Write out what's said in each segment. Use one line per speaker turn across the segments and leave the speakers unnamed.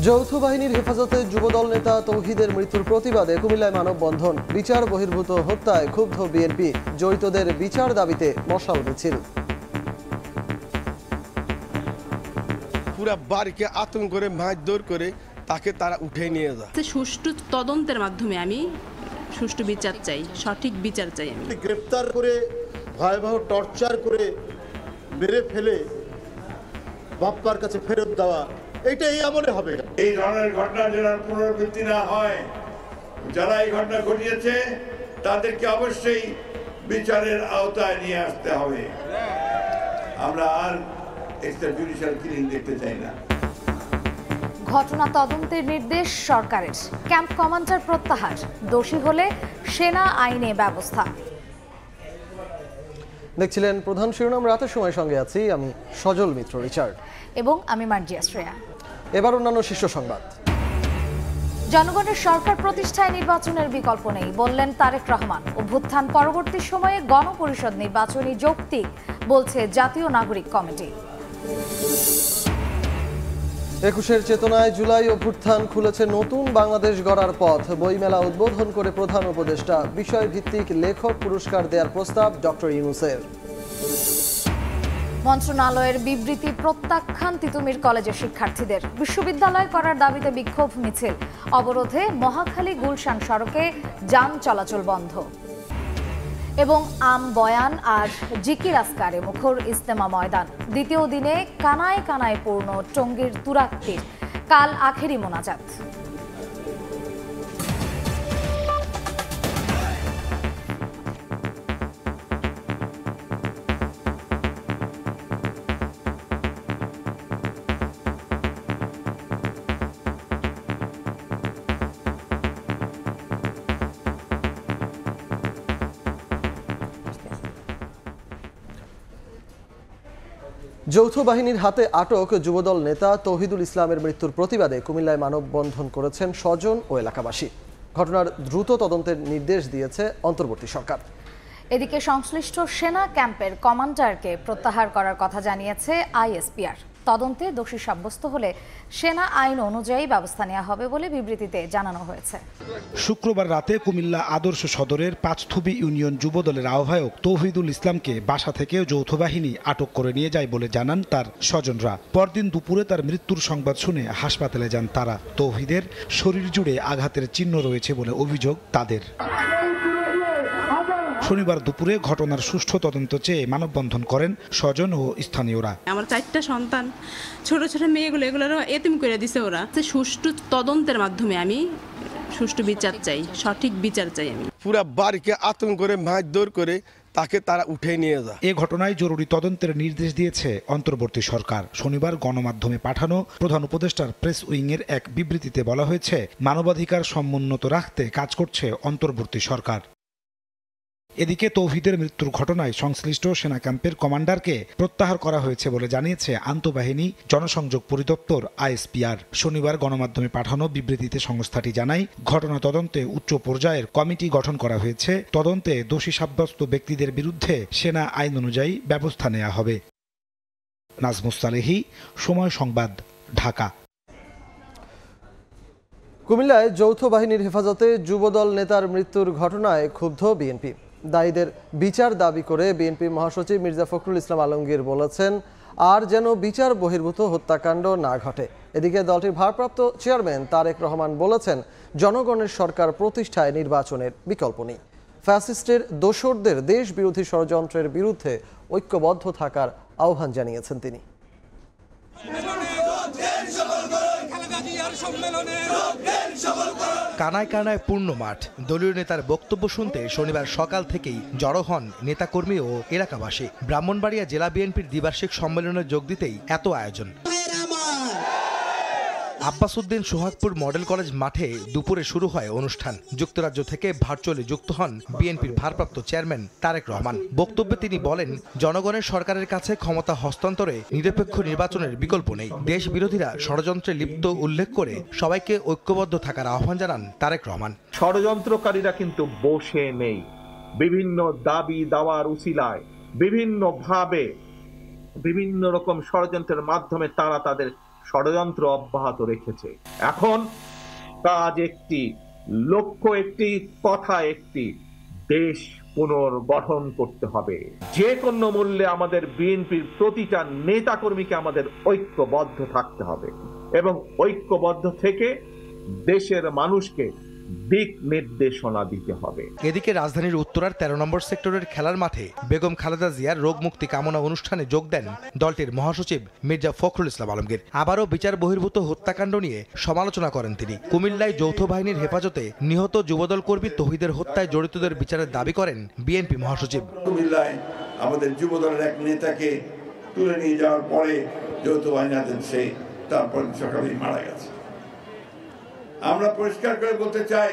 যৌথ বাহিনীর হেফাজতে যুবদল নেতা তৌহিদের মৃত্যুর প্রতিবাদে কুমিল্লায় মানববন্ধন। বিচার বহির্ভূত হত্যায় ক্ষুব্ধ বিএনপি, জড়িতদের বিচার দাবিতে মশাল মিছিল।
পুরা বাড়িকে আতঙ্ক করে মারধর করে তাকে তারা উঠে নিয়ে যায়।
সুষ্ঠু তদন্তের মাধ্যমে আমি সুষ্ঠু বিচার চাই, সঠিক বিচার চাই। আমি
গ্রেফতার করে ভয়াবহ টর্চার করে মেরে ফেলে বাপ্পার কাছে ফেরত দেওয়া, এটা এই আমলে হবে।
এই ধরনের ঘটনা যেন পুনরাবৃত্তি না হয়, যারা এই ঘটনা ঘটিয়েছে তাদেরকে অবশ্যই বিচারের আওতায় নিয়ে আসতে হবে। আমরা আর এক্সট্রা জুডিশিয়াল কিলিং দেখতে চাই না।
ঘটনা তদন্তের নির্দেশ সরকারের, ক্যাম্প কমান্ডার প্রত্যাহার, দোষী হলে সেনা আইনে ব্যবস্থা।
দেখছিলেন প্রধান শিরোনাম, রাতের সময় সঙ্গে আছি আমি সজল মিত্র রিচার্ড
এবং আমি মার্জিয়া শ্রেয়া।
এবার অন্যান্য শীর্ষ সংবাদ।
জনগণের সরকার প্রতিষ্ঠায় নির্বাচনের বিকল্প নেই বললেন তারেক রহমান। অভ্যুত্থান পরবর্তী সময়ে গণপরিষদ নির্বাচনী যৌক্তিক বলছে জাতীয় নাগরিক কমিটি।
২১-এর চেতনায় জুলাই অভ্যুত্থান খুলেছে নতুন বাংলাদেশ গড়ার পথ। বইমেলা উদ্বোধন করে প্রধান উপদেষ্টা। বিষয়ভিত্তিক লেখক পুরস্কার দেওয়ার প্রস্তাব ডক্টর ইউনূসের।
মন্ত্রণালয়ের বিবৃতি প্রত্যাখ্যান তিতুমির কলেজের শিক্ষার্থীদের। বিশ্ববিদ্যালয় করার দাবিতে বিক্ষোভ মিছিল। অবরোধে মহাখালী গুলশান সড়কে যান চলাচল বন্ধ। এবং আম বয়ান আর জিকির আসকারে মুখর ইজতেমা ময়দান। দ্বিতীয় দিনে কানায় কানায় পূর্ণ টঙ্গীর তুরাক্কির। কাল আখেরি মোনাজাত।
যৌথ বাহিনীর হাতে আটক যুবদল নেতা তৌহিদুল ইসলামের মৃত্যুর প্রতিবাদে কুমিল্লায় মানববন্ধন করেছেন স্বজন ও এলাকাবাসী। ঘটনার দ্রুত তদন্তের নির্দেশ দিয়েছে অন্তর্বর্তী সরকার।
এদিকে সংশ্লিষ্ট সেনা ক্যাম্পের কমান্ডারকে প্রত্যাহার করার কথা জানিয়েছে আইএসপিআর। তদন্তে দোষী সাব্যস্ত হলে সেনা আইন অনুযায়ী ব্যবস্থা নেওয়া হবে বলে বিবৃতিতে জানানো হয়েছে।
শুক্রবার রাতে কুমিল্লা আদর্শ সদরের পাঁচথুবি ইউনিয়ন যুবদলের আহ্বায়ক তৌহিদুল ইসলামকে বাসা থেকে যৌথ বাহিনী আটক করে নিয়ে যায় বলে জানান তার স্বজনরা। পরদিন দুপুরে তার মৃত্যুর সংবাদ শুনে হাসপাতালে যান তারা। তৌহিদের শরীর জুড়ে আঘাতের চিহ্ন রয়েছে বলে অভিযোগ তাদের। শনিবার দুপুরে ঘটনার সুষ্ঠু তদন্ত চেয়ে মানববন্ধন করেন স্বজন ও স্থানীয়রা।
আমার 4টা সন্তান, ছোট ছোট মেয়েগুলো, এগুলোরও এতিম করে দিছে ওরা। সুষ্ঠু তদন্তের মাধ্যমে আমি সুষ্ঠু বিচার চাই, সঠিক বিচার চাই। আমি
পুরা বাড়িকে আতঙ্ক করে মারধর করে তাকে তারা উঠে নিয়ে যায়।
এ ঘটনায় জরুরি তদন্তের নির্দেশ দিয়েছে অন্তর্বর্তী সরকার। শনিবার গণমাধ্যমে পাঠানো প্রধান উপদেষ্টার প্রেস উইংয়ের এক বিবৃতিতে বলা হয়েছে, মানবাধিকার সমুন্নত রাখতে কাজ করছে অন্তর্বর্তী সরকার। এদিকে তৌহিদের মৃত্যুর ঘটনায় সংশ্লিষ্ট সেনা ক্যাম্পের কমান্ডারকে প্রত্যাহার করা হয়েছে বলে জানিয়েছে আন্তঃবাহিনী জনসংযোগ পরিদপ্তর আইএসপিআর। শনিবার গণমাধ্যমে পাঠানো বিবৃতিতে সংস্থাটি জানায়, ঘটনা তদন্তে উচ্চ পর্যায়ের কমিটি গঠন করা হয়েছে। তদন্তে দোষী সাব্যস্ত ব্যক্তিদের বিরুদ্ধে সেনা আইন অনুযায়ী ব্যবস্থা নেওয়া হবে। নাজমুস সালেহী, সময় সংবাদ, ঢাকা।
কুমিল্লায় যৌথ বাহিনীর হেফাজতে যুবদল নেতার মৃত্যুর ঘটনায় ক্ষুব্ধ বিএনপি। দায়ীদের বিচার দাবি করে বিএনপি মহাসচিব মির্জা ফখরুল ইসলাম আলমগীর বলেছেন, আর যেন বিচার বহির্ভূত হত্যাকাণ্ড না ঘটে। এদিকে দলটির ভারপ্রাপ্ত চেয়ারম্যান তারেক রহমান বলেছেন, জনগণের সরকার প্রতিষ্ঠায় নির্বাচনের বিকল্প নেই। ফ্যাসিস্টের দোসরদের দেশ বিরোধী ষড়যন্ত্রের বিরুদ্ধে ঐক্যবদ্ধ থাকার আহ্বান জানিয়েছেন তিনি।
কানায় কানায় পূর্ণ মাঠ। দলীয় নেতার বক্তব্য শুনতে শনিবার সকাল থেকেই জড়ো হন নেতাকর্মী ও এলাকাবাসী। ব্রাহ্মণবাড়িয়া জেলা বিএনপির দ্বিবার্ষিক সম্মেলনে যোগ দিতেই এত আয়োজন। আব্বাস উদ্দিন সোহাগপুর মডেল কলেজ মাঠে দুপুরে শুরু হয় অনুষ্ঠান। যুক্তরাজ্য থেকে ভার্চুয়ালি যুক্ত হন বিএনপির ভারপ্রাপ্ত চেয়ারম্যান তারেক রহমান। বক্তব্যে তিনি বলেন, জনগণের সরকারের কাছে ক্ষমতা হস্তান্তরে নিরপেক্ষ নির্বাচনের বিকল্প নেই। দেশ বিরোধীরা ষড়যন্ত্রে লিপ্ত উল্লেখ করে সবাইকে ঐক্যবদ্ধ থাকার আহ্বান জানান তারেক রহমান।
ষড়যন্ত্রকারীরা কিন্তু বসে নেই। বিভিন্ন দাবি দাওয়ার উসিলায় বিভিন্নভাবে বিভিন্ন রকম ষড়যন্ত্রের মাধ্যমে তারা তাদের ষড়যন্ত্র অব্যাহত রেখেছে। এখন কাজ একটি, লক্ষ্য একটি, কথা একটি, দেশ পুনর্গঠন করতে হবে। যে কোনো মূল্যে আমাদের বিএনপির প্রতিটা নেতাকর্মীকে আমাদের ঐক্যবদ্ধ থাকতে হবে এবং ঐক্যবদ্ধ থেকে দেশের মানুষকে দিক নির্দেশনা দিতে হবে।
এদিকে রাজধানীর উত্তরার 13 নম্বর সেক্টরের খেলার মাঠে বেগম খালেদা জিয়ার রোগ মুক্তি কামনা অনুষ্ঠানে যোগ দেন দলটির মহাসচিব মির্জা ফখরুল ইসলাম আলমগীর। আবারও বিচার বহির্ভূত হত্যাকাণ্ড নিয়ে সমালোচনা করেন তিনি। কুমিল্লায় যৌথ বাহিনীর হেফাজতে নিহত যুবদল কর্মী তৌহিদের হত্যায় জড়িতদের বিচারের দাবি করেন বিএনপি মহাসচিব।
কুমিল্লায় আমাদের যুবদলের এক নেতাকে তুলে নিয়ে যাওয়ার পরে যৌথ বাহিনী সে তারপর সকালেই মারা গেছে। আমরা পরিষ্কার করে বলতে চাই,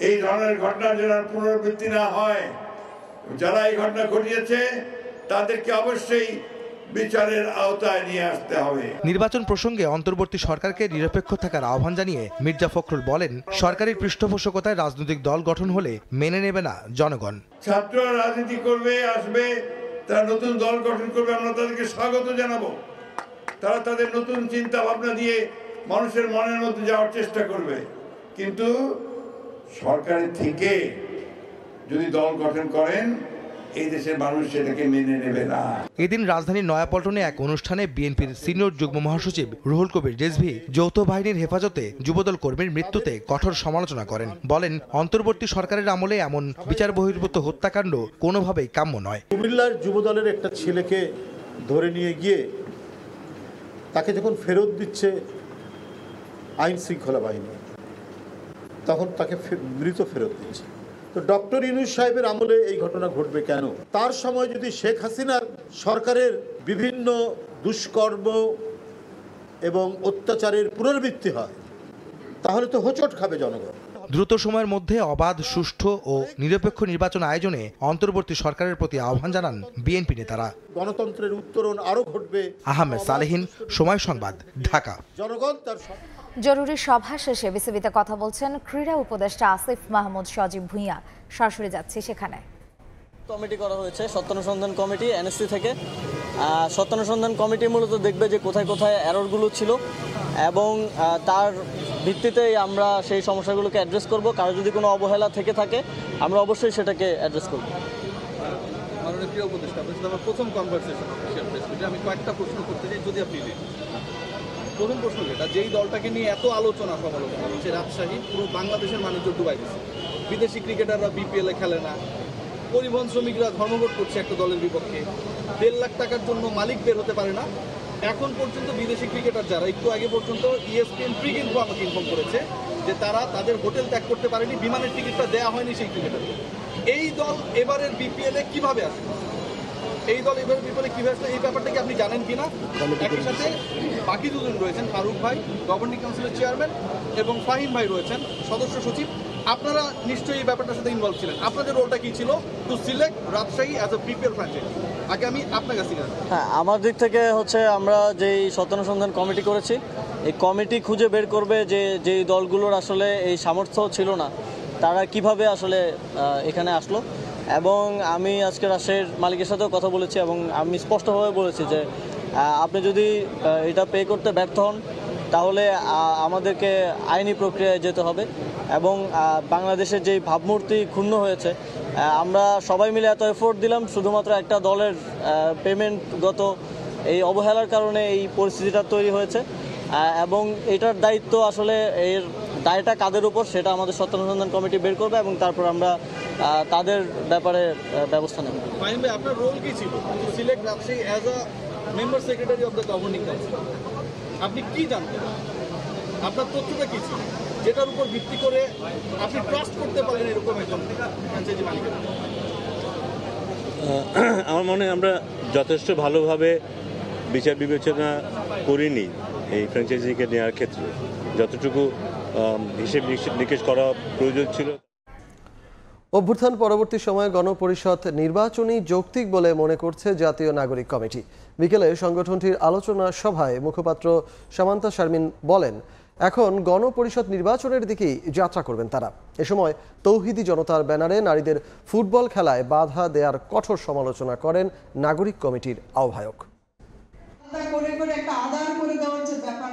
এই ধরনের ঘটনা যেন পুনরাবৃত্তি না হয়। যারা এই ঘটনা ঘটিয়েছে তাদেরকে অবশ্যই বিচারের আওতায় নিয়ে আসতে হবে।
নির্বাচন প্রসঙ্গে অন্তর্বর্তী সরকারকে নিরপেক্ষ থাকার আহ্বান জানিয়ে মির্জা ফখরুল বলেন, সরকারের পৃষ্ঠপোষকতায় রাজনৈতিক দল গঠন হলে মেনে নেবে না জনগণ।
ছাত্ররা রাজনীতি করবে, আসবে, তারা নতুন দল গঠন করবে, আমরা তাদেরকে স্বাগত জানাবো। তারা তাদের নতুন চিন্তা ভাবনা দিয়ে মানুষের মনের মধ্যে যাওয়ার চেষ্টা করবে, কিন্তু সরকারের থেকে যদি দল গঠন করেন এই দেশের মানুষ সেটাকে মেনে নেবে না।
এদিন রাজধানীর নয়াপল্টনে এক অনুষ্ঠানে বিএনপির সিনিয়র যুগ্ম মহাসচিব রুহুল কবির রিজভী যৌথ বাহিনীর হেফাজতে যুবদল কর্মীর মৃত্যুতে কঠোর সমালোচনা করেন। বলেন, অন্তর্বর্তী সরকারের আমলে এমন বিচার বহির্ভূত হত্যাকাণ্ড কোনোভাবেই কাম্য নয়।
কুমিল্লার যুবদলের একটা ছেলেকে ধরে নিয়ে গিয়ে তাকে যখন ফেরত দিচ্ছে আইন শৃঙ্খলা বাহিনী, তখন তাকে মৃত ফেরত দিচ্ছে। তো ডক্টর ইউনূস সাহেবের আমলে এই ঘটনা ঘটবে কেন? তার সময় যদি শেখ হাসিনার সরকারের বিভিন্ন দুষ্কর্ম এবং অত্যাচারের পুনরাবৃত্তি হয়, তাহলে তো হোঁচট খাবে জনগণ।
দ্রুত সময়ের মধ্যে অবাধ, সুষ্ঠু ও নিরপেক্ষ নির্বাচন আয়োজনে অন্তর্বর্তী সরকারের প্রতি আহ্বান জানান বিএনপি নেতারা।
গণতন্ত্রের উত্তরণ আরো ঘটবে।
আহমেদ সালেহীন, সময় সংবাদ, ঢাকা।
জনগণ তার
জরুরি সভা শেষে বিসিবিতে কথা বলছেন ক্রীড়া উপদেষ্টা আসিফ মাহমুদ সজীব ভুঁইয়া। সরাসরি যাচ্ছি সেখানে।
কমিটি করা হয়েছে সত্যানুসন্ধান কমিটি এনএসসি থেকে। সত্যানুসন্ধান কমিটি মূলত দেখবে যে কোথায় কোথায় এররগুলো ছিল এবং তার ভিত্তিতেই আমরা সেই সমস্যাগুলোকে অ্যাড্রেস করব। কারো যদি কোনো অবহেলা থেকে থাকে আমরা অবশ্যই সেটাকে অ্যাড্রেস করব।
মাননীয় ক্রীড়া উপদেষ্টা, আমার প্রথম কনভারসেশন আমি কয়েকটা প্রশ্ন করতে চাই, যদি আপনি প্রথম প্রশ্ন যেটা, যেই দলটাকে নিয়ে এত আলোচনা সমালোচনা হচ্ছে, রাজশাহী পুরো বাংলাদেশের মানুষ ডুবাই দিচ্ছে, বিদেশি ক্রিকেটাররা বিপিএল এ খেলে না, পরিবহন শ্রমিকরা ধর্মঘট করছে একটা দলের বিপক্ষে, 1.5 লাখ টাকার জন্য মালিক বের হতে পারে না। এখন পর্যন্ত বিদেশি ক্রিকেটার যারা, একটু আগে পর্যন্ত ESPN ফ্রি কিন্তু আমাকে ইনফর্ম করেছে যে তারা তাদের হোটেল ত্যাগ করতে পারেনি, বিমানের টিকিটটা দেওয়া হয়নি সেই ক্রিকেটারকে। এই দল এবারের বিপিএল এ কিভাবে আসবে? এই দল এবারে বিপলে কিভাবে আসলে এই ব্যাপারটা কি আপনি জানেন কিনা? একই সাথে বাকি দুজন রয়েছেন, ফারুক ভাই গভর্নিং কাউন্সিলের চেয়ারম্যান এবং ফাহিম ভাই রয়েছেন সদস্য সচিব। আপনারা নিশ্চয়ই এই ব্যাপারটার সাথে ইনভলভ ছিলেন। আপনাদের রোলটা কি ছিল to select Rajshahi as a BPL franchise? আগে আমি আপনার কাছে জানি।
হ্যাঁ, আমার দিক থেকে হচ্ছে আমরা যেই সত্যানুসন্ধান কমিটি করেছি, এই কমিটি খুঁজে বের করবে যে যেই দলগুলোর আসলে এই সামর্থ্য ছিল না তারা কিভাবে আসলে এখানে আসলো। এবং আমি আজকে রাজশাহীর মালিকের সাথেও কথা বলেছি এবং আমি স্পষ্টভাবে বলেছি যে আপনি যদি এটা পে করতে ব্যর্থ হন তাহলে আমাদেরকে আইনি প্রক্রিয়ায় যেতে হবে। এবং বাংলাদেশের যেই ভাবমূর্তি ক্ষুণ্ণ হয়েছে, আমরা সবাই মিলে এত এফোর্ট দিলাম, শুধুমাত্র একটা দলের পেমেন্টগত এই অবহেলার কারণে এই পরিস্থিতিটা তৈরি হয়েছে। এবং এটার দায়িত্ব আসলে এর দায়টা কাদের উপর সেটা আমাদের সত্যানুসন্ধান কমিটি বের করবে এবং তারপর আমরা তাদের ব্যাপারে ব্যবস্থা নেব।
ফাহিম ভাই, আপনার রোল কি ছিল? To select Rajshahi as a member secretary of the governing council. আপনি কি জানতেন? আপনার তথ্যটা কি ছিল যেটার উপর ভিত্তি করে আপনি ট্রাস্ট করতে পারলেন এরকম একজন ফ্র্যাঞ্চাইজি মালিকের?
আমার মনে হয় আমরা যথেষ্ট ভালোভাবে বিচার বিবেচনা করিনি এই ফ্র্যাঞ্চাইজিকে নেওয়ার ক্ষেত্রে। যতটুকু হিসেব নিকেশ করা প্রয়োজন ছিল।
অভ্যুত্থান পরবর্তী সময়ে গণপরিষদ নির্বাচনী যৌক্তিক বলে মনে করছে জাতীয় নাগরিক কমিটি। বিকেলে সংগঠনটির আলোচনা সভায় মুখপাত্র সামান্তা শারমিন বলেন, এখন গণপরিষদ নির্বাচনের দিকেই যাত্রা করবেন তারা। এ সময় তৌহিদি জনতার ব্যানারে নারীদের ফুটবল খেলায় বাধা দেওয়ার কঠোর সমালোচনা করেন নাগরিক কমিটির আহ্বায়ক।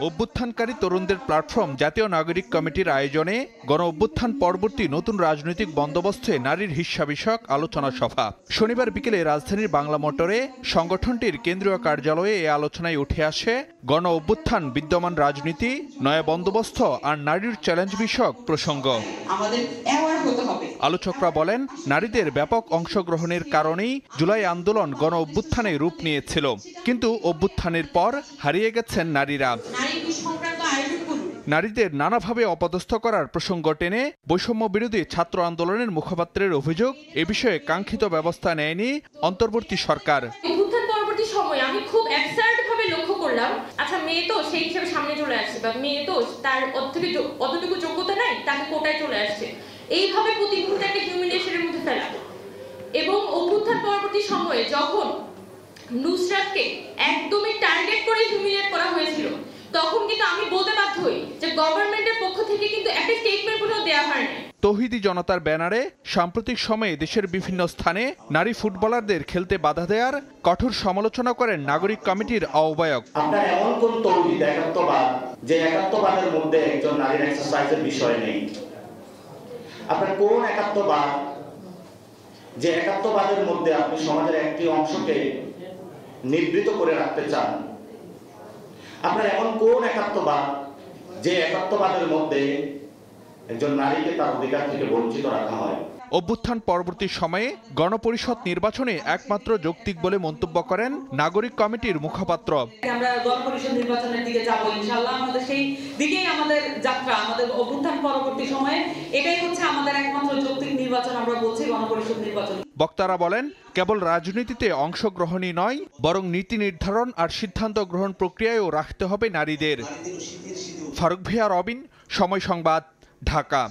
অভ্যুত্থানকারী তরুণদের প্ল্যাটফর্ম জাতীয় নাগরিক কমিটির আয়োজনে গণ অভ্যুত্থান পরবর্তী নতুন রাজনৈতিক বন্দোবস্তে নারীর হিস্যা বিষয়ক আলোচনা সভা শনিবার বিকেলে রাজধানীর বাংলা মোটরে সংগঠনটির কেন্দ্রীয় কার্যালয়ে এই আলোচনায় উঠে আসে গণ অভ্যুত্থান, বিদ্যমান রাজনীতি, নয়া বন্দোবস্ত আর নারীর চ্যালেঞ্জ বিষয়ক প্রসঙ্গ। আলোচকরা বলেন, নারীদের ব্যাপক অংশগ্রহণের কারণেই জুলাই আন্দোলন গণ অভ্যুত্থানে রূপ নিয়েছিল, কিন্তু অভ্যুত্থানের পর হারিয়ে গেছেন নারীরা। নারীদের নানাভাবে অপদস্থ করার প্রসঙ্গ টেনে বৈষম্য বিরোধী ছাত্র আন্দোলনের মুখপাত্রের অভিযোগ, এ বিষয়ে কাঙ্ক্ষিত ব্যবস্থা নেয়নি অন্তর্বর্তী সরকার।
পরবর্তী সময়ে আমি খুব অ্যাবসার্ড ভাবে লক্ষ্য করলাম, আচ্ছা মেয়ে তো সেই হিসেবে সামনে চলে আসছে, বা মেয়ে তো তার অতটুকু যোগ্যতা নাই, তাকে কোটায় চলে আসছে, এইভাবে প্রতিনিধিত্ব একটা হিউমিলিয়েশনের মধ্যে ফেলা। এবং অভ্যুত্থান পরবর্তী সময়ে যখন নুসরাতকে একদমই টার্গেট করে হিউমিলিয়েট করা হয়েছিল, তখন কিন্তু আমি বলতে বাধ্য হই যে গভর্নমেন্টের পক্ষ থেকে কিন্তু একটা স্টেটমেন্ট কোনো দেওয়া হয়নি।
তৌহিদি জনতার ব্যানারে সাম্প্রতিক সময়ে দেশের বিভিন্ন স্থানে নারী ফুটবলারদের খেলতে বাধা দেওয়ার কঠোর সমালোচনা করেন নাগরিক কমিটির আহ্বায়ক।
আপনার এমন কোন তৌহিদ একাত্মবাদ যে একাত্মবাদের মধ্যে একজন নারীর এক্সারসাইজের বিষয় নেই? আপনার কোন একাত্মবাদ যে একাত্মবাদের মধ্যে আপনি সমাজের একটি অংশকে নিবৃত করে রাখতে চান? আপনার এমন কোন একাত্মবাদ যে একাত্মবাদের মধ্যে একজন নারীকে তার অধিকার থেকে বঞ্চিত রাখা হয়?
অভ্যুত্থান পরবর্তী সময়ে গণপরিষদ নির্বাচনে একমাত্র যৌক্তিক বলে মন্তব্য করেন নাগরিক কমিটির মুখপাত্র।
আমরা গণপরিষদ নির্বাচনের দিকে যাব ইনশাআল্লাহ, আমাদের সেই দিকেই আমাদের যাত্রা। আমাদের অভ্যুত্থান পরবর্তী সময়ে এটাই হচ্ছে আমাদের একমাত্র যৌক্তিক নির্বাচন, আমরা বলছি গণপরিষদ নির্বাচন।
বক্তারা বলেন, কেবল রাজনীতিতে অংশগ্রহণই নয়, বরং নীতি নির্ধারণ আর সিদ্ধান্ত গ্রহণ প্রক্রিয়ায়ও রাখতে হবে নারীদের। ফারুক ভিয়া, রবিন, সময় সংবাদ, ঢাকা।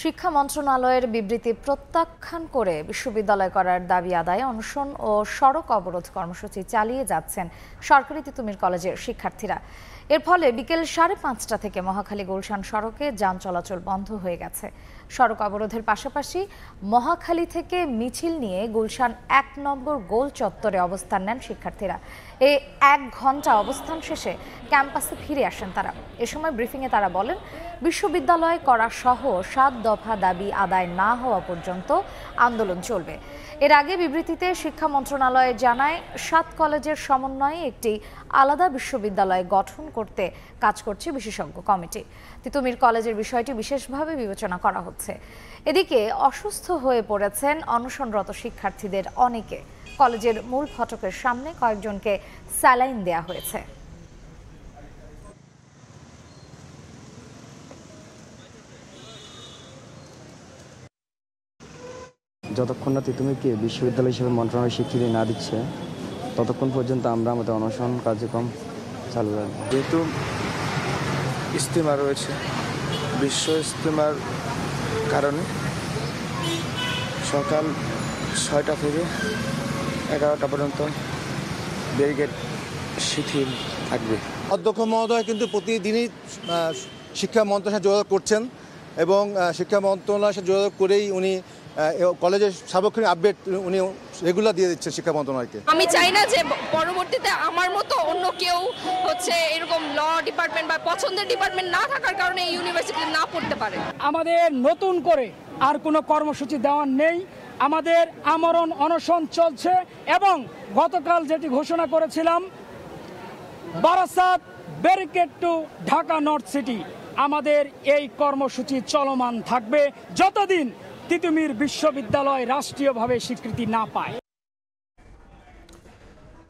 শিক্ষা মন্ত্রণালয়ের বিবৃতি প্রত্যাখ্যান করে বিশ্ববিদ্যালয় করার দাবি আদায়ে অনশন ও সড়ক অবরোধ কর্মসূচি চালিয়ে যাচ্ছেন সরকারি তিতুমির কলেজের শিক্ষার্থীরা। এর ফলে বিকেল 5:30 থেকে মহাখালী গুলশান সড়কে যান চলাচল বন্ধ হয়ে গেছে। সড়ক অবরোধের পাশাপাশি মহাখালী থেকে মিছিল নিয়ে গুলশান 1 নম্বর গোল চত্বরে অবস্থান নেন শিক্ষার্থীরা। এই 1 ঘন্টা অবস্থান শেষে ক্যাম্পাসে ফিরে আসেন তারা। এ সময় ব্রিফিংয়ে তারা বলেন, বিশ্ববিদ্যালয় করা সহ 7 দফা দাবি আদায় না হওয়া পর্যন্ত আন্দোলন চলবে। এর আগে বিবৃতিতে শিক্ষা মন্ত্রণালয় জানায়, 7 কলেজের সমন্বয়ে একটি আলাদা বিশ্ববিদ্যালয় গঠন করতে কাজ করছে বিশেষজ্ঞ কমিটি। তিতুমির কলেজের বিষয়টি বিশেষভাবে বিবেচনা করা হচ্ছে। এদিকে অসুস্থ হয়ে পড়েছেন অনশনরত শিক্ষার্থীদের অনেকে। কলেজের মূল ফটকের সামনে কয়েকজনকে স্যালাইন দেয়া হয়েছে।
যতক্ষণ না তিতুমিরকে বিশ্ববিদ্যালয় হিসেবে মন্ত্রণালয় স্বীকৃতি না দিচ্ছে, ততক্ষণ পর্যন্ত আমরা আমাদের অনশন কার্যক্রম চালু রাখব।
যেহেতু ইজতেমা রয়েছে, বিশ্ব ইজতেমার কারণে সকাল 6টা থেকে 11টা পর্যন্ত ব্যারিকেড শিথিল থাকবে।
অধ্যক্ষ মহোদয় কিন্তু প্রতিদিনই শিক্ষা মন্ত্রণালয়ের সাথে যোগাযোগ করছেন এবং শিক্ষা মন্ত্রণালয়ের সাথে যোগাযোগ করেই উনি কলেজের সার্বক্ষণিক আপডেট উনি রেগুলার দিয়ে দিচ্ছেন শিক্ষা মন্ত্রণালয়কে।
আমি চাই না যে পরবর্তীতে আমার মতো অন্য কেউ এরকম ল ডিপার্টমেন্ট বা পছন্দের ডিপার্টমেন্ট না থাকার কারণে এই ইউনিভার্সিটিতে না পড়তে পারে।
আমাদের নতুন করে আর কোনো কর্মসূচি দেওয়ার নেই। আমাদের আমরণ অনশন চলছে এবং গতকাল যেটি ঘোষণা করেছিলাম, Barasat barricade two Dhaka north city, আমাদের এই কর্মসূচি চলমান থাকবে যতদিন তিতুমির বিশ্ববিদ্যালয় রাষ্ট্রীয়ভাবে স্বীকৃতি না পায়।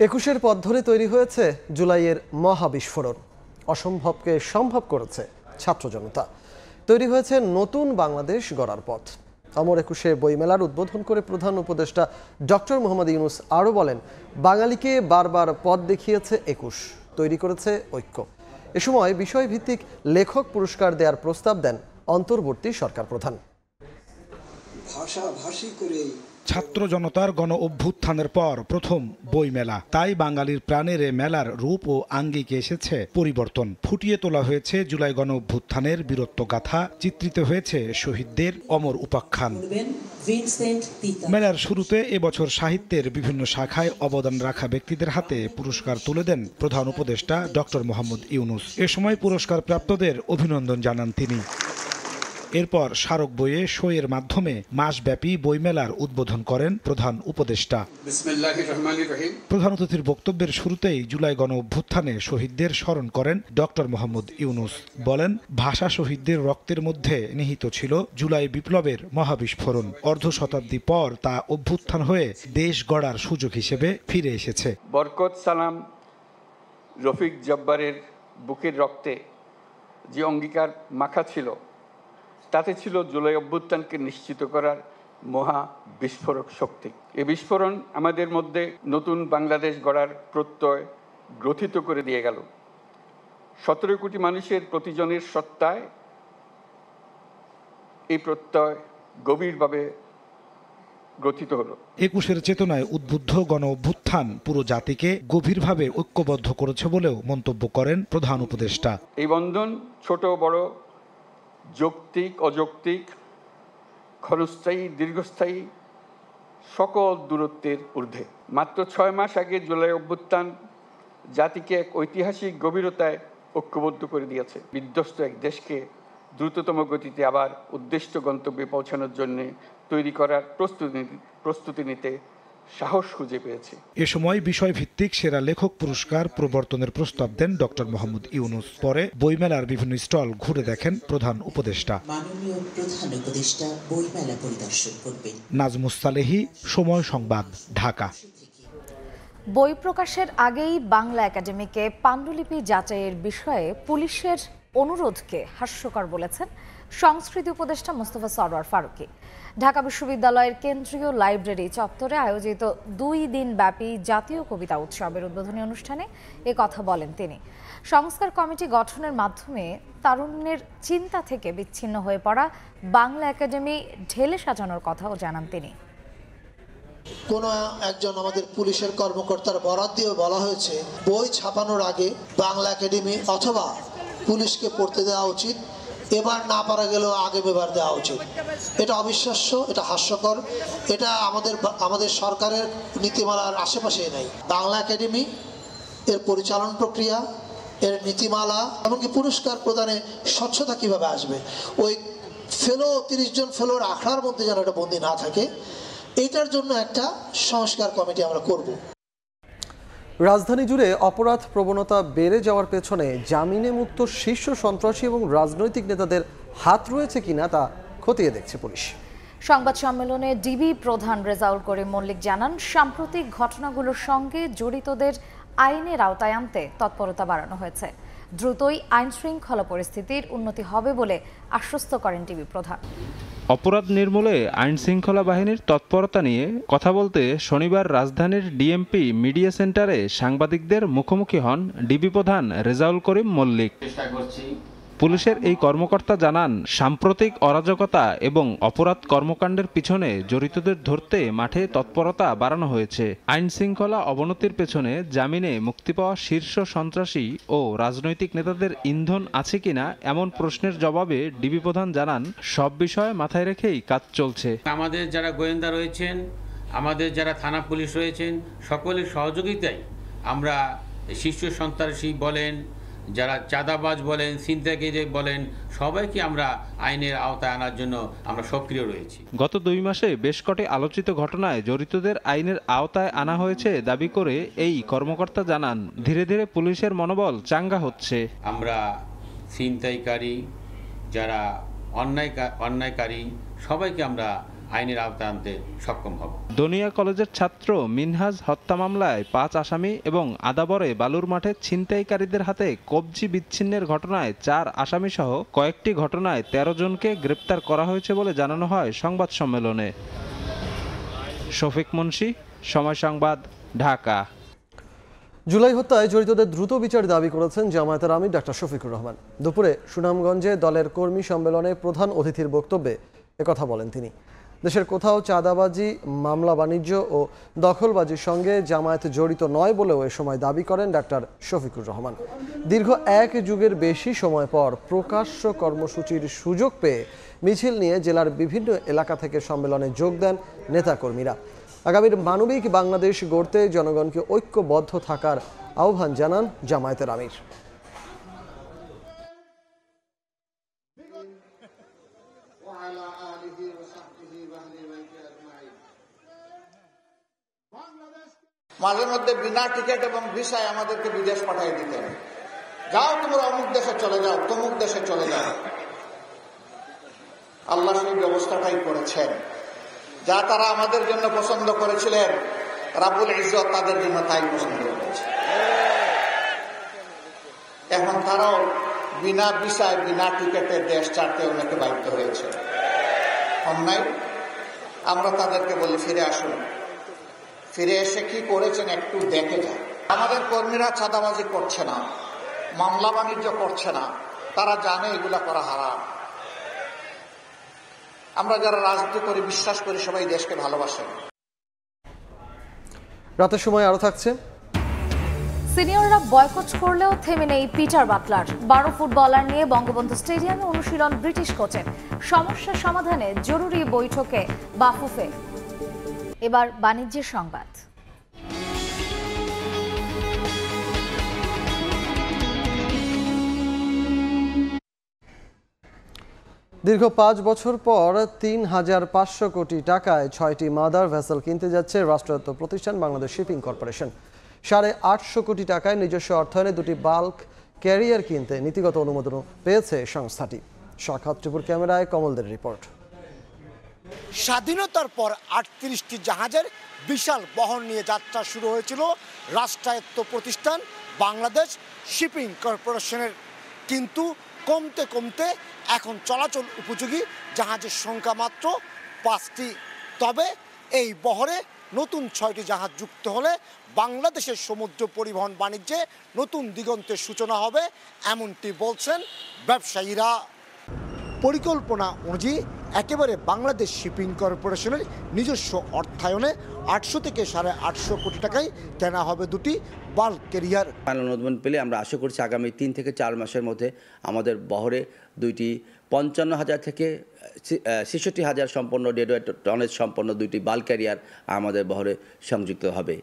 21-এর পথ ধরে তৈরি হয়েছে জুলাইয়ের মহাবিস্ফোরণ। অসম্ভবকে সম্ভব করেছে ছাত্র জনতা। তৈরি হয়েছে নতুন বাংলাদেশ গড়ার পথ। অমর 21-এ বইমেলার উদ্বোধন করে প্রধান উপদেষ্টা ডক্টর মোহাম্মদ ইউনূস আরও বলেন, বাঙালিকে বারবার পথ দেখিয়েছে 21, তৈরি করেছে ঐক্য। এ সময় বিষয়ভিত্তিক লেখক পুরস্কার দেওয়ার প্রস্তাব দেন অন্তর্বর্তী সরকার প্রধান।
ভাষাভাষী করে
ছাত্র জনতার গণ অভ্যুত্থানের পর প্রথম বইমেলা, তাই বাঙালির প্রাণের এ মেলার রূপ ও আঙ্গিকে এসেছে পরিবর্তন। ফুটিয়ে তোলা হয়েছে জুলাই গণ অভ্যুত্থানের বীরত্বগাথা, চিত্রিত হয়েছে শহীদদের অমর উপাখ্যান। মেলার শুরুতে এবছর সাহিত্যের বিভিন্ন শাখায় অবদান রাখা ব্যক্তিদের হাতে পুরস্কার তুলে দেন প্রধান উপদেষ্টা ডক্টর মোহাম্মদ ইউনূস। এ সময় পুরস্কার প্রাপ্তদের অভিনন্দন জানান তিনি। এরপর স্মারক বইয়ে শোয়ের মাধ্যমে মাসব্যাপী বইমেলার উদ্বোধন করেন প্রধান উপদেষ্টা। প্রধান অতিথির বক্তব্যের শুরুতেই জুলাই গণ অভ্যুত্থানে শহীদদের স্মরণ করেন ডক্টর মোহাম্মদ ইউনূস। বলেন, ভাষা শহীদদের রক্তের মধ্যে নিহিত ছিল জুলাই বিপ্লবের মহাবিস্ফোরণ। অর্ধ শতাব্দী পর তা অভ্যুত্থান হয়ে দেশ গড়ার সুযোগ হিসেবে ফিরে এসেছে।
বরকত সালাম রফিক জব্বারের বুকের রক্তে যে অঙ্গীকার মাখা ছিল, তাতে ছিল জুলাই অভ্যুত্থানকে নিশ্চিত করার মহা বিস্ফোরক শক্তি। এই বিস্ফোরণ আমাদের মধ্যে নতুন বাংলাদেশ গড়ার প্রত্যয় গ্রথিত করে দিয়ে গেল। 17 কোটি মানুষের প্রতিজনের সত্তায় এই প্রত্যয় গভীরভাবে গ্রথিত হলো।
21-এর চেতনায় উদ্বুদ্ধ গণ অভ্যুত্থান পুরো জাতিকে গভীরভাবে ঐক্যবদ্ধ করেছে বলেও মন্তব্য করেন প্রধান উপদেষ্টা।
এই বন্ধন ছোট বড়, যৌক্তিক অযৌক্তিক, ক্ষণস্থায়ী দীর্ঘস্থায়ী সকল দূরত্বের ঊর্ধ্বে। মাত্র 6 মাস আগে জুলাই অভ্যুত্থান জাতিকে এক ঐতিহাসিক গভীরতায় ঐক্যবদ্ধ করে দিয়েছে। বিধ্বস্ত এক দেশকে দ্রুততম গতিতে আবার উদ্দিষ্ট গন্তব্যে পৌঁছানোর জন্য তৈরি করার প্রস্তুতি নিতে সাহস খুঁজে পেয়েছে।
এ সময় বিষয়ভিত্তিক সেরা লেখক পুরস্কার প্রবর্তনের প্রস্তাব দেন ডক্টর মোহাম্মদ ইউনূস। পরে বইমেলার বিভিন্ন স্টল ঘুরে দেখেন প্রধান উপদেষ্টা।
মাননীয় প্রধান উপদেষ্টা বইমেলা পরিদর্শন করবেন।
নাজমুস সালেহী, সময় সংবাদ, ঢাকা।
বই প্রকাশের আগেই বাংলা একাডেমিকে পাণ্ডুলিপি যাচাইয়ের বিষয়ে পুলিশের অনুরোধকে হাস্যকর বলেছেন সংস্কৃতি উপদেষ্টা মোস্তফা সরওয়ার ফারুকী। ঢাকা বিশ্ববিদ্যালয়ের কেন্দ্রীয় লাইব্রেরি চত্বরে আয়োজিত 2 দিন ব্যাপী জাতীয় কবিতা উৎসবের উদ্বোধনী অনুষ্ঠানে এ কথা বলেন তিনি। সংস্কার কমিটি গঠনের মাধ্যমে তারুণ্যের চিন্তা থেকে বিচ্ছিন্ন হয়ে পড়া বাংলা একাডেমি ঢেলে সাজানোর কথাও জানান তিনি।
কোনো একজন আমাদের পুলিশের কর্মকর্তার বরাত দিয়ে বলা হয়েছে, বই ছাপানোর আগে বাংলা একাডেমি অথবা পুলিশকে পড়তে দেওয়া উচিত, এবার না পারা গেলেও এবার দেওয়া উচিত। এটা অবিশ্বাস্য, এটা হাস্যকর, এটা আমাদের সরকারের নীতিমালার আশেপাশে নাই। বাংলা একাডেমি এর পরিচালন প্রক্রিয়া, এর নীতিমালা, এমনকি পুরস্কার প্রদানে স্বচ্ছতা কিভাবে আসবে, ওই 30 জন ফেলোর আখড়ার মধ্যে যেন এটা বন্দী না থাকে, এটার জন্য একটা সংস্কার কমিটি আমরা করব।
রাজধানী জুড়ে অপরাধ প্রবণতা বেড়ে যাওয়ার পেছনে জামিনে মুক্ত শীর্ষ সন্ত্রাসী এবং রাজনৈতিক নেতাদের হাত রয়েছে কিনা তা খতিয়ে দেখছে পুলিশ।
সংবাদ সম্মেলনে ডিবি প্রধান রেজাউল করিম মল্লিক জানান, সাম্প্রতিক ঘটনাগুলোর সঙ্গে জড়িতদের আইনের আওতায় আনতে তৎপরতা বাড়ানো হয়েছে। দ্রুতই আইন শৃঙ্খলা পরিস্থিতির উন্নতি হবে বলে আশ্বস্ত করেন ডিবি প্রধান।
অপরাধ নির্মূলে আইন শৃঙ্খলা বাহিনীর তৎপরতা নিয়ে কথা বলতে শনিবার রাজধানীর ডিএমপি মিডিয়া সেন্টারে সাংবাদিকদের মুখোমুখি হন ডিবি প্রধান রেজাউল করিম মল্লিক। পুলিশের এই কর্মকর্তা জানান, সাম্প্রতিক অরাজকতা এবং অপরাধ কর্মকাণ্ডের পিছনে জড়িতদের ধরতে মাঠে তৎপরতা বাড়ানো হয়েছে। আইন শৃঙ্খলা অবনতির পেছনে জামিনে মুক্তি পাওয়া শীর্ষ সন্ত্রাসী ও রাজনৈতিক নেতাদের ইন্ধন আছে কিনা এমন প্রশ্নের জবাবে ডিবি প্রধান জানান, সব বিষয় মাথায় রেখেই কাজ চলছে।
আমাদের যারা গোয়েন্দা রয়েছেন, আমাদের যারা থানা পুলিশ রয়েছেন, সকলের সহযোগিতায় আমরা শীর্ষ সন্ত্রাসী বলেন, যারা চাঁদাবাজ বলেন, ছিনতাইকারী বলেন, সবাইকে আমরা আইনের আওতায় আনার জন্য আমরা সক্রিয় রয়েছি।
গত 2 মাসে বেশ কটি আলোচিত ঘটনায় জড়িতদের আইনের আওতায় আনা হয়েছে দাবি করে এই কর্মকর্তা জানান, ধীরে ধীরে পুলিশের মনোবল চাঙ্গা হচ্ছে।
আমরা ছিনতাইকারী, যারা অন্যায়কারী, সবাইকে আমরা আইনের আওতায় আনতে সক্ষম হব।
দনিয়া কলেজের ছাত্র মিনহাজ হত্যা মামলায় 5 আসামি এবং আদাবরে বালুর মাঠে ছিনতাইকারীদের হাতে কবজি বিচ্ছিন্নের ঘটনায় 4 আসামি সহ কয়েকটি ঘটনায় 13 জনকে গ্রেপ্তার করা হয়েছে বলে জানানো হয় সংবাদ সম্মেলনে। শফিক মুন্সি, সময় সংবাদ, ঢাকা।
জুলাই হত্যায় জড়িতদের দ্রুত বিচার দাবি করেছেন জামায়াতের আমির ডাক্তার শফিকুর রহমান। দুপুরে সুনামগঞ্জে দলের কর্মী সম্মেলনে প্রধান অতিথির বক্তব্যে একথা বলেন তিনি। দেশের কোথাও চাঁদাবাজি, মামলা বাণিজ্য ও দখলবাজির সঙ্গে জামায়াত জড়িত নয় বলেও এ সময় দাবি করেন ডাক্তার শফিকুর রহমান। দীর্ঘ এক যুগের বেশি সময় পর প্রকাশ্য কর্মসূচির সুযোগ পেয়ে মিছিল নিয়ে জেলার বিভিন্ন এলাকা থেকে সম্মেলনে যোগ দেন নেতাকর্মীরা। আগামীর মানবিক বাংলাদেশ গড়তে জনগণকে ঐক্যবদ্ধ থাকার আহ্বান জানান জামায়াতের আমির।
মাঝে মধ্যে বিনা টিকিট এবং ভিসায় আমাদেরকে বিদেশ পাঠিয়ে দিতেন, যাও তোমরা অমুক দেশে চলে যাও, তমুক দেশে চলে যাও। আল্লাহ সেই ব্যবস্থাটাই করেছেন। যা তারা আমাদের জন্য পছন্দ করেছিলেন, রাব্বুল ইজ্জত তাদের জন্য তাই পছন্দ করেছে। এখন তারাও বিনা ভিসায় বিনা টিকিটে দেশ ছাড়তে অনেকে বাধ্য হয়েছে। অন্যায়, আমরা তাদেরকে বলি ফিরে আসুন, ফিরে এসে কি করেছেন একটু দেখে যান। আমাদের কর্মীরা চাঁদাবাজি করছে না, মামলা বাণিজ্য করছে না, তারা জানে এগুলা করা হারাম। আমরা যারা রাজনীতি করি বিশ্বাস করি সবাই দেশকে ভালোবাসেন।
রাতের সময় আরো থাকছে।
সিনিয়ররা বয়কট করলেও থেমে নেই পিটার বাটলার। 12 ফুটবলার নিয়ে বঙ্গবন্ধু স্টেডিয়ামে অনুশীলন ব্রিটিশ কোচের। সমস্যা সমাধানে জরুরি বৈঠকে বাফুফে। এবার বাণিজ্যের সংবাদ।
দীর্ঘ 5 বছর পর ৩,৫০০ কোটি টাকায় 6টি মাদার ভেসেল কিনতে যাচ্ছে রাষ্ট্রায়ত্ত প্রতিষ্ঠান বাংলাদেশ শিপিং কর্পোরেশন। 850 কোটি টাকায় নিজস্ব অর্থায়নে 2টি বাল্ক ক্যারিয়ার কিনতে নীতিগত অনুমোদন পেয়েছে সংস্থাটি। সাক্ষাৎ ত্রিপুর ক্যামেরায় কমলদের রিপোর্ট।
স্বাধীনতার পর 38টি জাহাজের বিশাল বহর নিয়ে যাত্রা শুরু হয়েছিল রাষ্ট্রায়ত্ত প্রতিষ্ঠান বাংলাদেশ শিপিং কর্পোরেশনের, কিন্তু কমতে কমতে এখন চলাচল উপযোগী জাহাজের সংখ্যা মাত্র 5টি। তবে এই বহরে নতুন 6টি জাহাজ যুক্ত হলে বাংলাদেশের সমুদ্র পরিবহন বাণিজ্যে নতুন দিগন্তের সূচনা হবে, এমনটি বলছেন ব্যবসায়ীরা। পরিকল্পনা অনুযায়ী একেবারে বাংলাদেশ শিপিং কর্পোরেশনের নিজস্ব অর্থায়নে 800 থেকে 850 কোটি টাকায় কেনা হবে 2টি বাল্ক ক্যারিয়ার।
ফাইনাল অনুমোদন পেলে আমরা আশা করছি আগামী 3 থেকে 4 মাসের মধ্যে আমাদের বহরে 2টি 55,000 থেকে 66,000 সম্পন্ন ডেডওয়েট টনেজ সম্পন্ন 2টি বাল্ক ক্যারিয়ার আমাদের বহরে সংযুক্ত হবে।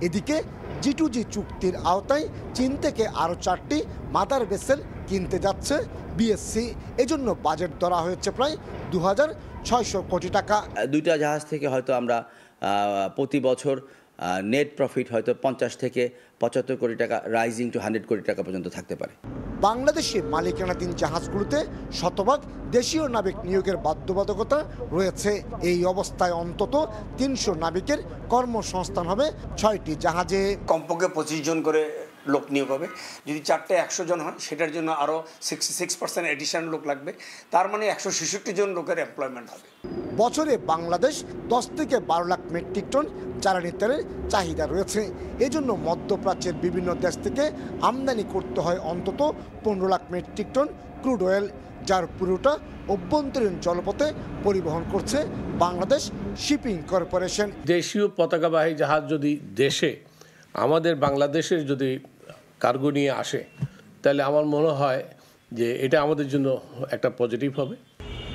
এদিকে G2G চুক্তির আওতায় চীন থেকে আরও 4টি মাদার ভেসেল কিনতে যাচ্ছে বিএসসি। এজন্য বাজেট ধরা হয়েছে প্রায় 2,600 কোটি টাকা।
2টা জাহাজ থেকে হয়তো আমরা প্রতি বছর নেট প্রফিট হয়তো 50 থেকে 75 কোটি টাকা রাইজিং টু 100 কোটি টাকা পর্যন্ত থাকতে পারে।
বাংলাদেশে মালিকানাধীন জাহাজগুলোতে শতভাগ দেশীয় নাবিক নিয়োগের বাধ্যবাধকতা রয়েছে। এই অবস্থায় অন্তত 300 নাবিকের কর্মসংস্থান হবে 6টি জাহাজে।
কমপক্ষে 25 জন করে লোক নিয়োগ হবে। যদি 4টে 100 জন হয় সেটার জন্য আরও 66% এডিশনাল লোক লাগবে, তার মানে 166 জন লোকের এমপ্লয়মেন্ট হবে।
বছরে বাংলাদেশ 10 থেকে 12 লাখ মেট্রিক টন জ্বালানি তেলের চাহিদা রয়েছে। এজন্য মধ্যপ্রাচ্যের বিভিন্ন দেশ থেকে আমদানি করতে হয় অন্তত 15 lakh metric ton crude oil, যার পুরোটা অভ্যন্তরীণ জলপথে পরিবহন করছে বাংলাদেশ শিপিং কর্পোরেশন।
দেশীয় পতাকাবাহী জাহাজ যদি দেশে আমাদের বাংলাদেশের যদি কার্গো নিয়ে আসে, তাহলে আমার মনে হয় যে এটা আমাদের জন্য একটা পজিটিভ হবে।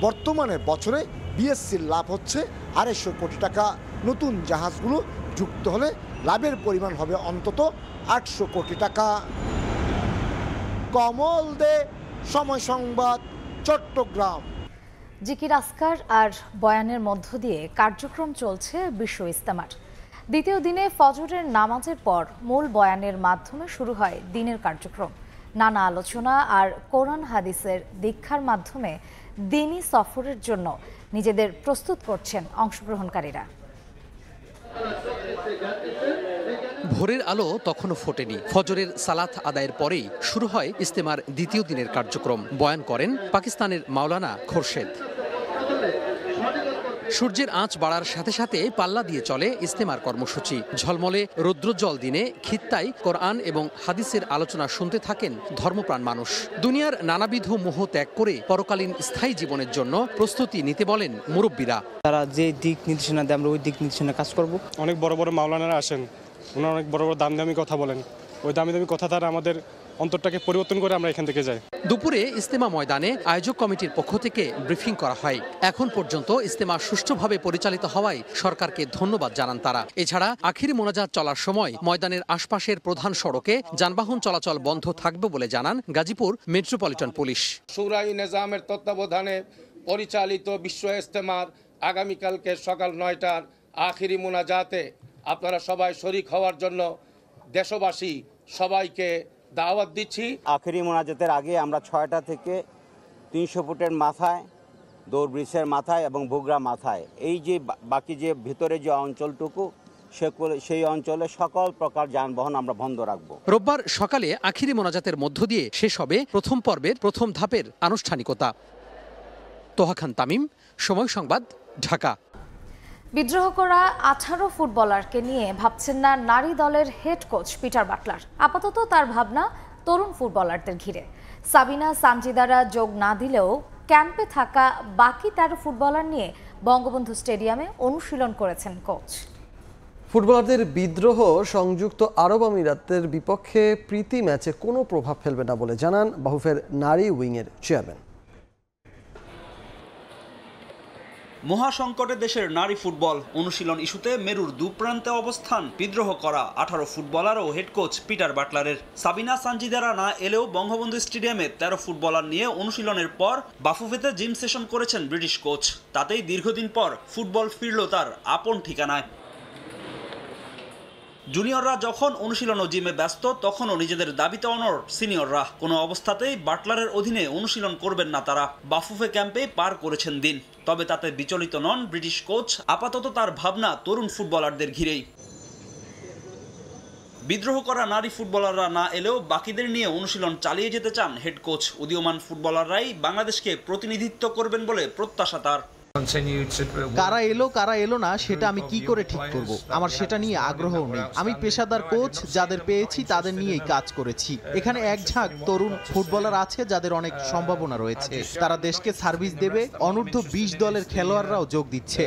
বর্তমানে বছরে বিএসসির লাভ হচ্ছে 250 কোটি টাকা। নতুন জাহাজগুলো যুক্ত হলে লাভের পরিমাণ হবে অন্তত 800 কোটি টাকা। কমল দে, সময় সংবাদ, চট্টগ্রাম।
জিকির আসকার আর বয়ানের মধ্য দিয়ে কার্যক্রম চলছে বিশ্ব ইস্তেমার। দ্বিতীয় দিনে ফজরের নামাজের পর মূল বয়ানের মাধ্যমে শুরু হয় দিনের কার্যক্রম। নানা আলোচনা আর কোরআন হাদিসের দীক্ষার মাধ্যমে দিনী সফরের জন্য নিজেদের প্রস্তুত করছেন অংশগ্রহণকারীরা।
ভোরের আলো তখনও ফোটেনি। ফজরের সালাত আদায়ের পরেই শুরু হয় ইস্তেমার দ্বিতীয় দিনের কার্যক্রম। বয়ান করেন পাকিস্তানের মাওলানা খোরশেদ। সূর্যের আঁচ বাড়ার সাথে সাথে পাল্লা দিয়ে চলে ইস্তেমার কর্মসূচি। ঝলমলে রৌদ্রোজ্জ্বল দিনে খিত্তায় কোরআন এবং হাদিসের আলোচনা শুনতে থাকেন ধর্মপ্রাণ মানুষ। দুনিয়ার নানাবিধ মোহ ত্যাগ করে পরকালীন স্থায়ী জীবনের জন্য প্রস্তুতি নিতে বলেন মুরব্বীরা।
তারা যে দিক নির্দেশনা দেয় আমরা ওই দিক নির্দেশনা কাজ করব।
অনেক বড় বড় মাওলানারা আসেন, ওনারা অনেক বড় বড় দামি কথা বলেন, ওই দামি কথা দ্বারা আমাদের অন্তরটাকে পরিবর্তন করে আমরা এখান থেকে যাই।
দুপুরে ইস্তেমা ময়দানে আয়োজক কমিটির পক্ষ থেকে ব্রিফিং করা হয়। এখন পর্যন্ত ইস্তেমা সুষ্ঠুভাবে পরিচালিত হওয়ায় সরকারকে ধন্যবাদ জানান তারা। এছাড়া আখিরি মোনাজাত চলার সময় ময়দানের আশপাশের প্রধান সড়কে যানবাহন চলাচল বন্ধ থাকবে বলে জানান গাজীপুর মেট্রোপলিটন পুলিশ।
শুরাই নিজামের তত্ত্বাবধানে পরিচালিত বিশ্ব ইস্তেমার আগামীকালকে সকাল 9টার আখিরি মোনাজাতে আপনারা সবাই শরীক হওয়ার জন্য দেশবাসী সবাইকে দাওয়াত দিচ্ছি।
আখেরি মোনাজাতের আগে আমরা 6টা থেকে 300 ফুটের মাথায়, দৌড় ব্রিজের মাথায় এবং বগুড়া মাথায়, এই যে বাকি যে ভিতরে যে অঞ্চলটুকু সেই অঞ্চলে সকল প্রকার যানবাহন আমরা বন্ধ রাখবো।
রোববার সকালে আখিরি মোনাজাতের মধ্য দিয়ে শেষ হবে প্রথম পর্বের প্রথম ধাপের আনুষ্ঠানিকতা। তোহা খান তামিম, সময় সংবাদ, ঢাকা।
বিদ্রোহ করা 18 ফুটবলারকে নিয়ে ভাবছেন না নারী দলের হেড কোচ পিটার বাটলার। আপাতত তার ভাবনা তরুণ ফুটবলারদের ঘিরে। সাবিনা সানজিদারা যোগ না দিলেও ক্যাম্পে থাকা বাকি 13 ফুটবলার নিয়ে বঙ্গবন্ধু স্টেডিয়ামে অনুশীলন করেছেন কোচ।
ফুটবলারদের বিদ্রোহ সংযুক্ত আরব আমিরাতের বিপক্ষে প্রীতি ম্যাচে কোনো প্রভাব ফেলবে না বলে জানান বাফুফের নারী উইংয়ের চেয়ারম্যান।
মহাসংকটে দেশের নারী ফুটবল অনুশীলন ইস্যুতে মেরুর দুপ্রান্তে অবস্থান বিদ্রোহ করা 18 ফুটবলার ও হেড কোচ পিটার বাটলারের। সাবিনা সানজিদারা না এলেও বঙ্গবন্ধু স্টেডিয়ামে 13 ফুটবলার নিয়ে অনুশীলনের পর বাফুফেতে জিম সেশন করেছেন ব্রিটিশ কোচ। তাতেই দীর্ঘদিন পর ফুটবল ফিরল তার আপন ঠিকানায়। জুনিয়ররা যখন অনুশীলন ও জিমে ব্যস্ত তখনও নিজেদের দাবিতে অনড় সিনিয়ররা। কোনো অবস্থাতেই বাটলারের অধীনে অনুশীলন করবেন না তারা। বাফুফে ক্যাম্পে পার করেছেন দিন, তবে তাতে বিচলিত নন ব্রিটিশ কোচ। আপাতত তার ভাবনা তরুণ ফুটবলারদের ঘিরেই। বিদ্রোহ করা নারী ফুটবলাররা না এলেও বাকিদের নিয়ে অনুশীলন চালিয়ে যেতে চান হেড কোচ। উদীয়মান ফুটবলাররাই বাংলাদেশকে প্রতিনিধিত্ব করবেন বলে প্রত্যাশা তার।
কারা এলো না সেটা আমি কি করে ঠিক করব, আমার সেটা নিয়ে আগ্রহ নেই। আমি পেশাদার কোচ, যাদের পেয়েছি তাদের নিয়েই কাজ করেছি। এখানে এক ঝাঁক তরুণ ফুটবলার আছে যাদের অনেক সম্ভাবনা রয়েছে, তারা দেশকে সার্ভিস দেবে। অনূর্ধ্ব 20 দলের খেলোয়াড়রাও যোগ দিচ্ছে।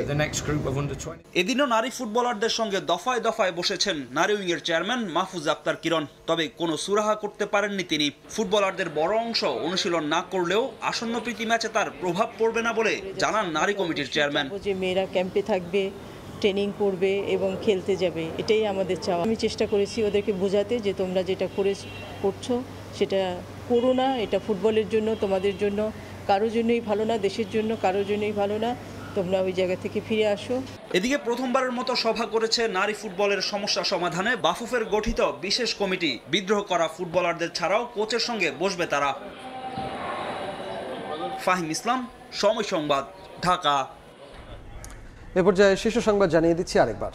এদিনও নারী ফুটবলারদের সঙ্গে দফায় দফায় বসেছেন নারী উইংয়ের চেয়ারম্যান মাহফুজ আক্তার কিরণ। তবে কোনো সুরাহা করতে পারেননি তিনি। ফুটবলারদের বড় অংশ অনুশীলন না করলেও আসন্ন প্রীতি ম্যাচে তার প্রভাব পড়বে না বলে জানান নারী কমিটির চেয়ারম্যান।
যে মেয়েরা ক্যাম্পে থাকবে, ট্রেনিং করবে এবং খেলতে যাবে, এটাই আমাদের চাওয়া। আমি চেষ্টা করেছি ওদেরকে বোঝাতে যে তোমরা যেটা করছো সেটা করো না, এটা ফুটবলের জন্য, তোমাদের জন্য কারোর জন্যই ভালো না, দেশের জন্য কারোর জন্যই ভালো না, তোমরা ওই জায়গা থেকে ফিরে আসো।
এদিকে প্রথমবারের মতো সভা করেছে নারী ফুটবলের সমস্যা সমাধানে বাফুফের গঠিত বিশেষ কমিটি। বিদ্রোহ করা ফুটবলারদের ছাড়াও কোচের সঙ্গে বসবে তারা। ফাহিম ইসলাম, সময় সংবাদ, ঢাকা।
এ পর্যায়ে শীর্ষ সংবাদ জানিয়ে দিচ্ছি আরেকবার।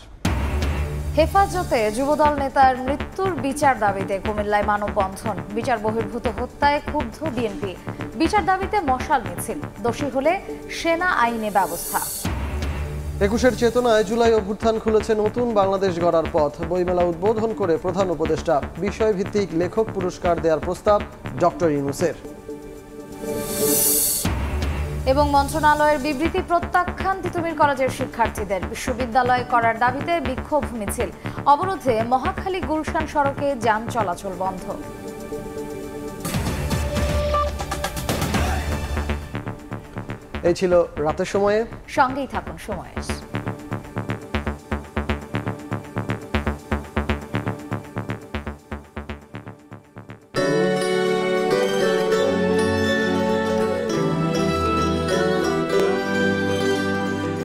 হেফাজতে যুবদল নেতার মৃত্যুর বিচার দাবিতে কুমিল্লায় মানববন্ধন। বিচার বহির্ভূত হত্যায় ক্ষুব্ধ বিএনপি। বিচার দাবিতে মশাল মিছিল। দোষী হলে সেনা আইনে ব্যবস্থা।
21-এর চেতনায় জুলাই অভ্যুত্থান খুলেছে নতুন বাংলাদেশ গড়ার পথ। বইমেলা উদ্বোধন করে প্রধান উপদেষ্টা। বিষয়ভিত্তিক লেখক পুরস্কার দেওয়ার প্রস্তাব ডক্টর ইউনূসের।
এবং মন্ত্রণালয়ের বিবৃতি প্রত্যাখ্যান তিতুমির কলেজের শিক্ষার্থীদের। বিশ্ববিদ্যালয় করার দাবিতে বিক্ষোভ মিছিল। অবরোধে মহাখালী গুলশান সড়কে যান চলাচল বন্ধ।
এই ছিল রাতের সময়ে।
সঙ্গেই থাকুন সময়ে।